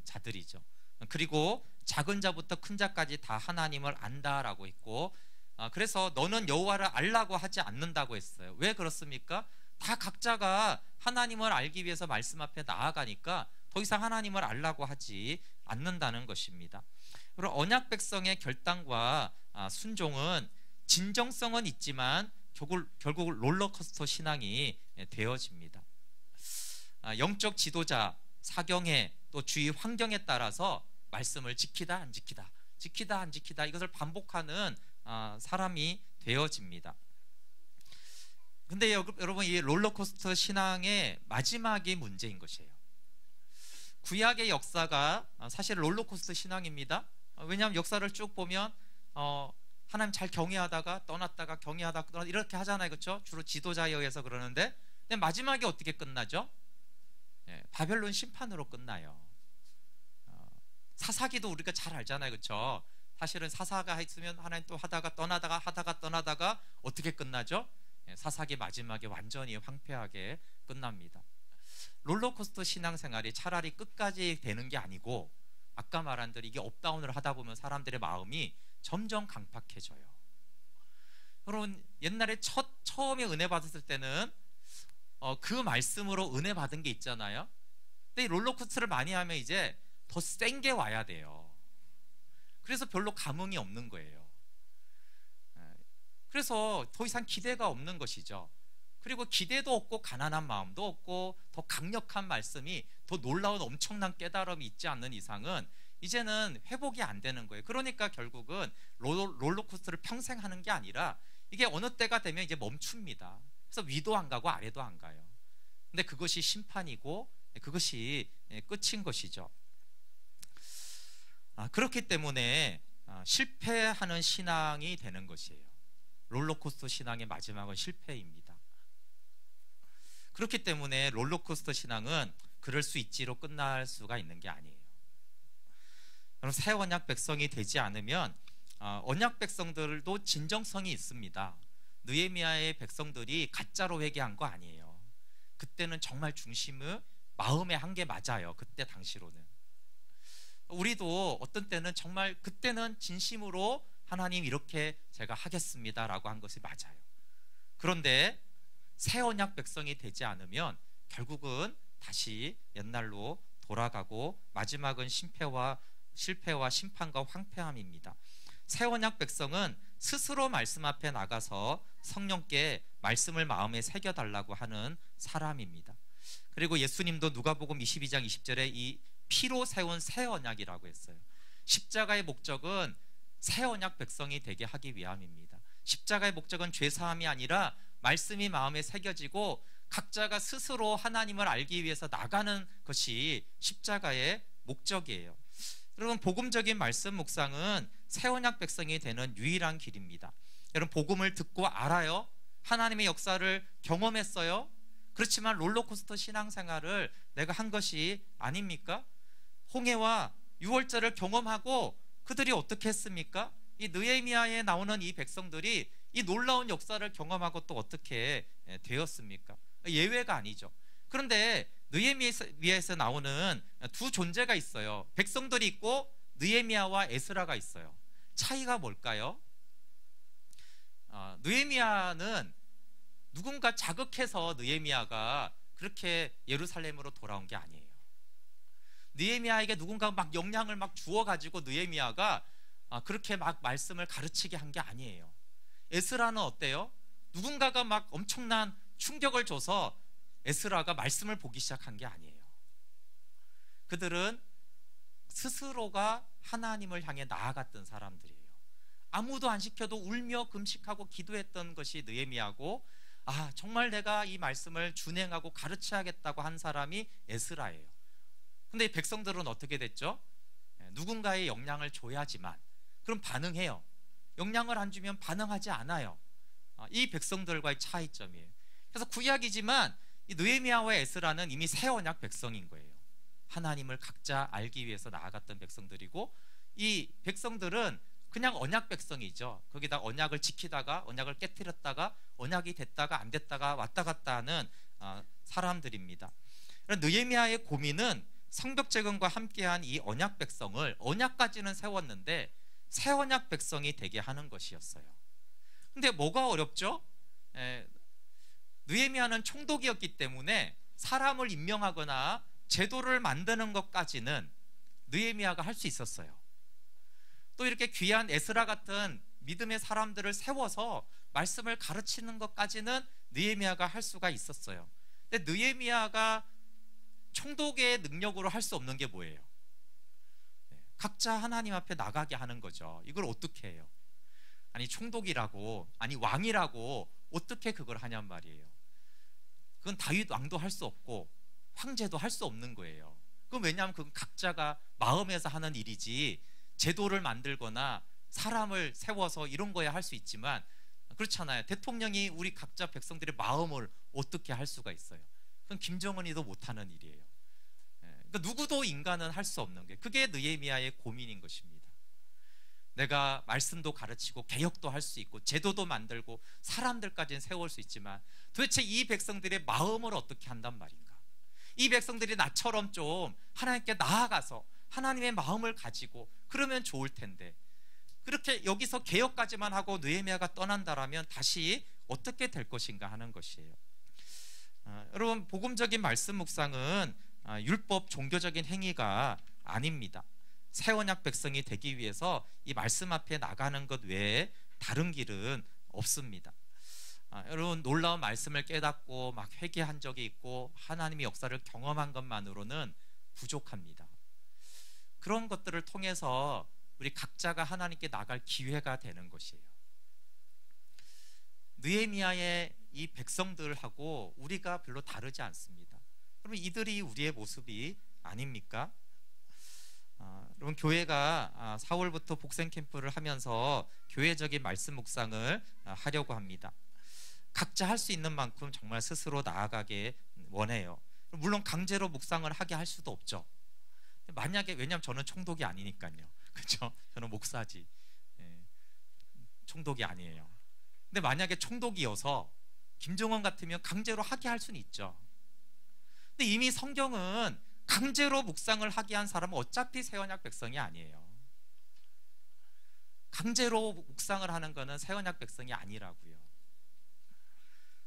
자들이죠. 그리고 작은 자부터 큰 자까지 다 하나님을 안다라고 했고, 그래서 너는 여호와를 알라고 하지 않는다고 했어요. 왜 그렇습니까? 다 각자가 하나님을 알기 위해서 말씀 앞에 나아가니까 더 이상 하나님을 알라고 하지 않는다는 것입니다. 그리고 언약 백성의 결단과 순종은 진정성은 있지만 결국 롤러코스터 신앙이 되어집니다. 영적 지도자, 사경에 또 주위 환경에 따라서 말씀을 지키다 안 지키다, 지키다 안 지키다, 이것을 반복하는 사람이 되어집니다. 근데 여러분, 이 롤러코스터 신앙의 마지막이 문제인 것이에요. 구약의 역사가 사실 롤러코스터 신앙입니다. 왜냐하면 역사를 쭉 보면 하나님 잘 경외하다가 떠났다가 경외하다가 떠났다가 이렇게 하잖아요, 그렇죠? 주로 지도자에 의해서 그러는데, 근데 마지막에 어떻게 끝나죠? 바벨론 심판으로 끝나요. 사사기도 우리가 잘 알잖아요, 그렇죠? 사실은 사사가 있으면 하나님 또 하다가 떠나다가 어떻게 끝나죠? 사사기 마지막에 완전히 황폐하게 끝납니다. 롤러코스터 신앙생활이 차라리 끝까지 되는 게 아니고, 아까 말한 대로 이게 업다운을 하다 보면 사람들의 마음이 점점 강팍해져요. 여러분, 옛날에 처음에 은혜 받았을 때는 그 말씀으로 은혜 받은 게 있잖아요. 근데 이 롤러코스터를 많이 하면 이제 더 센 게 와야 돼요. 그래서 별로 감흥이 없는 거예요. 그래서 더 이상 기대가 없는 것이죠. 그리고 기대도 없고 가난한 마음도 없고 더 강력한 말씀이, 더 놀라운 엄청난 깨달음이 있지 않는 이상은 이제는 회복이 안 되는 거예요. 그러니까 결국은 롤러코스터를 평생 하는 게 아니라 이게 어느 때가 되면 이제 멈춥니다. 그래서 위도 안 가고 아래도 안 가요. 근데 그것이 심판이고 그것이 끝인 것이죠. 그렇기 때문에 실패하는 신앙이 되는 것이에요. 롤러코스터 신앙의 마지막은 실패입니다. 그렇기 때문에 롤러코스터 신앙은 그럴 수 있지로 끝날 수가 있는 게 아니에요. 그럼 새 언약 백성이 되지 않으면 언약 백성들도 진정성이 있습니다. 느헤미야의 백성들이 가짜로 회개한 거 아니에요. 그때는 정말 중심을 마음에 한 게 맞아요. 그때 당시로는. 우리도 어떤 때는 정말 그때는 진심으로 하나님 이렇게 제가 하겠습니다 라고 한 것이 맞아요. 그런데 새 언약 백성이 되지 않으면 결국은 다시 옛날로 돌아가고 마지막은 실패와 심판과 황폐함입니다. 새 언약 백성은 스스로 말씀 앞에 나가서 성령께 말씀을 마음에 새겨달라고 하는 사람입니다. 그리고 예수님도 누가복음 22장 20절에 이 피로 세운 새 언약이라고 했어요. 십자가의 목적은 새 언약 백성이 되게 하기 위함입니다. 십자가의 목적은 죄사함이 아니라 말씀이 마음에 새겨지고 각자가 스스로 하나님을 알기 위해서 나가는 것이 십자가의 목적이에요. 여러분, 복음적인 말씀 묵상은 새 언약 백성이 되는 유일한 길입니다. 여러분, 복음을 듣고 알아요? 하나님의 역사를 경험했어요? 그렇지만 롤러코스터 신앙생활을 내가 한 것이 아닙니까? 홍해와 유월절을 경험하고 그들이 어떻게 했습니까? 이 느헤미야에 나오는 이 백성들이 이 놀라운 역사를 경험하고 또 어떻게 되었습니까? 예외가 아니죠. 그런데 느헤미야에서 나오는 두 존재가 있어요. 백성들이 있고 느헤미야와 에스라가 있어요. 차이가 뭘까요? 느헤미야는 누군가 자극해서 느헤미야가 그렇게 예루살렘으로 돌아온 게 아니에요. 느헤미야에게 누군가 막 영향을 막 주어가지고 느헤미야가 그렇게 막 말씀을 가르치게 한 게 아니에요. 에스라는 어때요? 누군가가 막 엄청난 충격을 줘서 에스라가 말씀을 보기 시작한 게 아니에요. 그들은 스스로가 하나님을 향해 나아갔던 사람들이에요. 아무도 안 시켜도 울며 금식하고 기도했던 것이 느헤미야고, 정말 내가 이 말씀을 준행하고 가르쳐야겠다고 한 사람이 에스라예요. 근데 이 백성들은 어떻게 됐죠? 누군가의 영향을 줘야지만 그럼 반응해요. 영향을 안 주면 반응하지 않아요. 이 백성들과의 차이점이에요. 그래서 구약이지만 이 느헤미야와 에스라는 이미 새 언약 백성인 거예요. 하나님을 각자 알기 위해서 나아갔던 백성들이고, 이 백성들은 그냥 언약 백성이죠. 거기다 언약을 지키다가 언약을 깨뜨렸다가 언약이 됐다가 안 됐다가 왔다 갔다 하는 사람들입니다. 느헤미야의 고민은 성벽 재건과 함께한 이 언약 백성을, 언약까지는 세웠는데 새 언약 백성이 되게 하는 것이었어요. 근데 뭐가 어렵죠? 느헤미야는 총독이었기 때문에 사람을 임명하거나 제도를 만드는 것까지는 느헤미야가 할 수 있었어요. 또 이렇게 귀한 에스라 같은 믿음의 사람들을 세워서 말씀을 가르치는 것까지는 느헤미야가 할 수가 있었어요. 근데 느헤미야가 총독의 능력으로 할 수 없는 게 뭐예요? 각자 하나님 앞에 나가게 하는 거죠. 이걸 어떻게 해요? 아니 총독이라고, 아니 왕이라고 어떻게 그걸 하냔 말이에요. 그건 다윗 왕도 할 수 없고 황제도 할 수 없는 거예요. 그건 왜냐하면 그건 각자가 마음에서 하는 일이지 제도를 만들거나 사람을 세워서 이런 거야 할 수 있지만 그렇잖아요. 대통령이 우리 각자 백성들의 마음을 어떻게 할 수가 있어요? 그건 김정은이도 못하는 일이에요. 그러니까 누구도 인간은 할 수 없는 게, 그게 느헤미야의 고민인 것입니다. 내가 말씀도 가르치고 개혁도 할 수 있고 제도도 만들고 사람들까지는 세울 수 있지만 도대체 이 백성들의 마음을 어떻게 한단 말인가? 이 백성들이 나처럼 좀 하나님께 나아가서 하나님의 마음을 가지고 그러면 좋을 텐데, 그렇게 여기서 개혁까지만 하고 느헤미야가 떠난다라면 다시 어떻게 될 것인가 하는 것이에요. 여러분, 복음적인 말씀 묵상은 율법 종교적인 행위가 아닙니다. 새 언약 백성이 되기 위해서 이 말씀 앞에 나가는 것 외에 다른 길은 없습니다. 여러분, 놀라운 말씀을 깨닫고 막 회개한 적이 있고 하나님의 역사를 경험한 것만으로는 부족합니다. 그런 것들을 통해서 우리 각자가 하나님께 나갈 기회가 되는 것이에요. 느헤미야의 이 백성들하고 우리가 별로 다르지 않습니다. 그러면 이들이 우리의 모습이 아닙니까? 여러분, 교회가 4월부터 복생 캠프를 하면서 교회적인 말씀 묵상을 하려고 합니다. 각자 할 수 있는 만큼 정말 스스로 나아가게 원해요. 물론 강제로 묵상을 하게 할 수도 없죠. 만약에, 왜냐하면 저는 총독이 아니니까요. 그렇죠? 저는 목사지, 총독이 아니에요. 근데 만약에 총독이어서 김정은 같으면 강제로 하게 할 수는 있죠. 근데 이미 성경은 강제로 묵상을 하게 한 사람은 어차피 새 언약 백성이 아니에요. 강제로 묵상을 하는 것은 새 언약 백성이 아니라고요.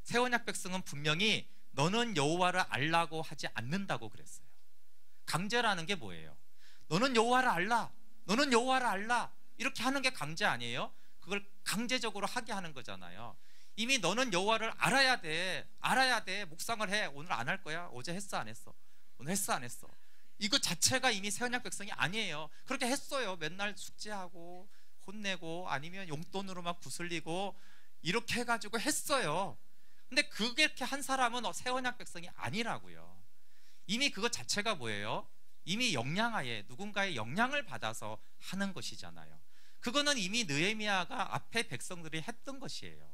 새 언약 백성은 분명히 너는 여호와를 알라고 하지 않는다고 그랬어요. 강제라는 게 뭐예요? 너는 여호와를 알라, 너는 여호와를 알라, 이렇게 하는 게 강제 아니에요? 그걸 강제적으로 하게 하는 거잖아요. 이미 너는 여호와를 알아야 돼, 알아야 돼, 묵상을 해. 오늘 안 할 거야? 어제 했어 안 했어? 오늘 했어 안 했어? 이거 자체가 이미 새 언약 백성이 아니에요. 그렇게 했어요. 맨날 숙제하고 혼내고 아니면 용돈으로만 구슬리고 이렇게 해가지고 했어요. 근데 그렇게 한 사람은 새 언약 백성이 아니라고요. 이미 그것 자체가 뭐예요? 이미 영향하에 누군가의 영향을 받아서 하는 것이잖아요. 그거는 이미 느헤미야가 앞에 백성들이 했던 것이에요.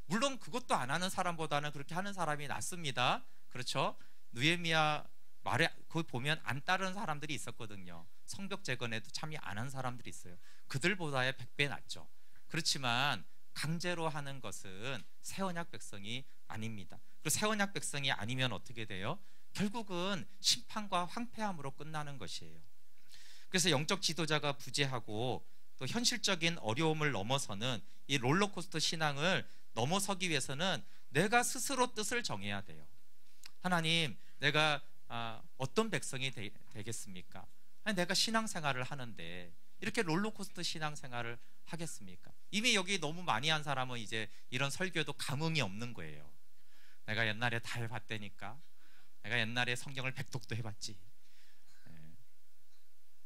물론 그것도 안 하는 사람보다는 그렇게 하는 사람이 낫습니다. 그렇죠? 느헤미야 말에 거기 보면 안 따르는 사람들이 있었거든요. 성벽 재건에도 참여 안 한 사람들이 있어요. 그들보다의 100배 낫죠. 그렇지만 강제로 하는 것은 새 언약 백성이 아닙니다. 그리고 새 언약 백성이 아니면 어떻게 돼요? 결국은 심판과 황폐함으로 끝나는 것이에요. 그래서 영적 지도자가 부재하고 또 현실적인 어려움을 넘어서는 이 롤러코스터 신앙을 넘어서기 위해서는 내가 스스로 뜻을 정해야 돼요. 하나님, 내가 어떤 백성이 되겠습니까? 아니, 내가 신앙생활을 하는데 이렇게 롤러코스터 신앙생활을 하겠습니까? 이미 여기 너무 많이 한 사람은 이제 이런 설교도 감흥이 없는 거예요. 내가 옛날에 다 해봤다니까, 내가 옛날에 성경을 백독도 해봤지.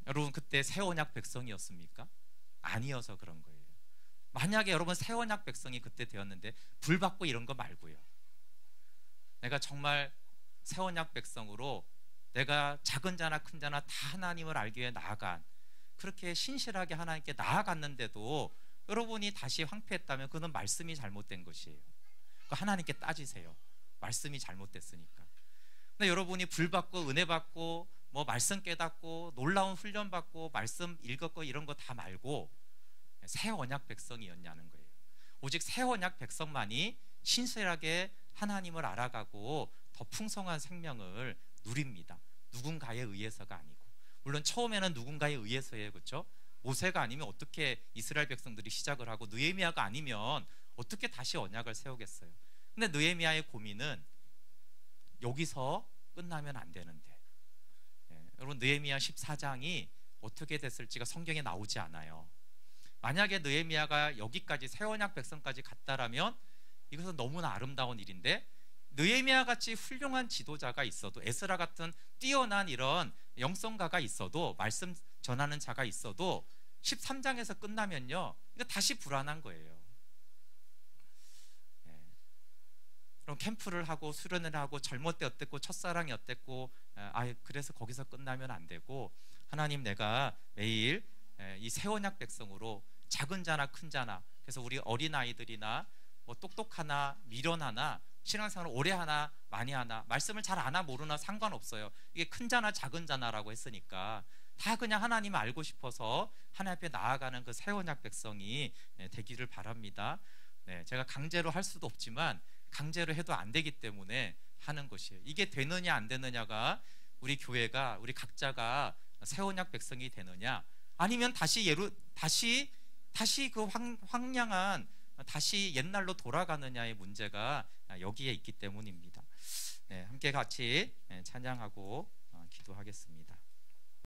여러분, 그때 새 언약 백성이었습니까? 아니어서 그런 거예요. 만약에 여러분 새 언약 백성이 그때 되었는데 불 받고 이런 거 말고요, 내가 정말 새 언약 백성으로 내가 작은 자나 큰 자나 다 하나님을 알기 위해 나아간, 그렇게 신실하게 하나님께 나아갔는데도 여러분이 다시 황폐했다면 그건 말씀이 잘못된 것이에요. 하나님께 따지세요. 말씀이 잘못됐으니까. 근데 여러분이 불 받고 은혜 받고 뭐 말씀 깨닫고 놀라운 훈련 받고 말씀 읽었고 이런 거 다 말고 새 언약 백성이었냐는 거예요. 오직 새 언약 백성만이 신실하게 하나님을 알아가고 더 풍성한 생명을 누립니다. 누군가에 의해서가 아니고. 물론 처음에는 누군가에 의해서예요. 그렇죠? 모세가 아니면 어떻게 이스라엘 백성들이 시작을 하고 느헤미야가 아니면 어떻게 다시 언약을 세우겠어요? 근데 느헤미야의 고민은 여기서 끝나면 안 되는데, 여러분 느헤미야 14장이 어떻게 됐을지가 성경에 나오지 않아요. 만약에 느헤미야가 여기까지 새 언약 백성까지 갔다라면 이것은 너무나 아름다운 일인데, 느헤미야 같이 훌륭한 지도자가 있어도, 에스라 같은 뛰어난 이런 영성가가 있어도, 말씀 전하는 자가 있어도 13장에서 끝나면요, 이거 다시 불안한 거예요. 그럼 캠프를 하고 수련을 하고 젊을 때 어땠고 첫사랑이 어땠고, 그래서 거기서 끝나면 안 되고, 하나님 내가 매일 이 새 언약 백성으로 작은 자나 큰 자나, 그래서 우리 어린아이들이나 뭐 똑똑하나 미련하나 신앙생활을 오래 하나 많이 하나 말씀을 잘 아나 모르나 상관없어요. 이게 큰 자나 작은 자나라고 했으니까 다 그냥 하나님을 알고 싶어서 하나님 앞에 나아가는 그 새 언약 백성이 되기를 바랍니다. 제가 강제로 할 수도 없지만 강제로 해도 안 되기 때문에 하는 것이에요. 이게 되느냐 안 되느냐가 우리 교회가, 우리 각자가 새 언약 백성이 되느냐, 아니면 다시 그 황량한 다시 옛날로 돌아가느냐의 문제가 여기에 있기 때문입니다. 함께 같이 찬양하고 기도하겠습니다.